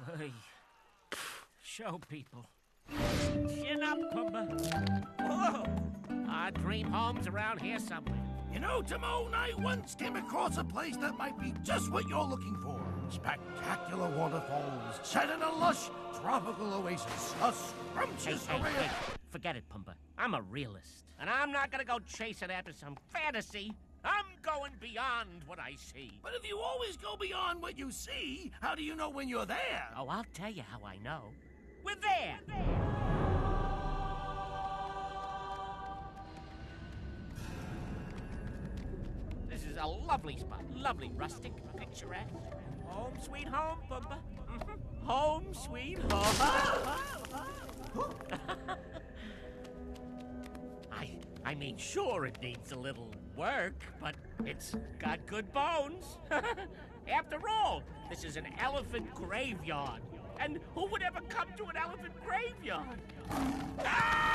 Hey, show people. Chin up, Pumbaa. Whoa! Our dream home's around here somewhere. You know, Timon, I once came across a place that might be just what you're looking for. Spectacular waterfalls, set in a lush tropical oasis, a scrumptious array of... Hey, forget it, Pumbaa. I'm a realist. And I'm not gonna go chasing after some fantasy. I'm going beyond what I see. But if you always go beyond what you see, how do you know when you're there? Oh, I'll tell you how I know. We're there! This is a lovely spot. Lovely, rustic, picturesque. Home sweet home, Pumbaa. Home sweet home. I mean, sure, it needs a little work, but it's got good bones. After all, this is an elephant graveyard. And who would ever come to an elephant graveyard? Ah!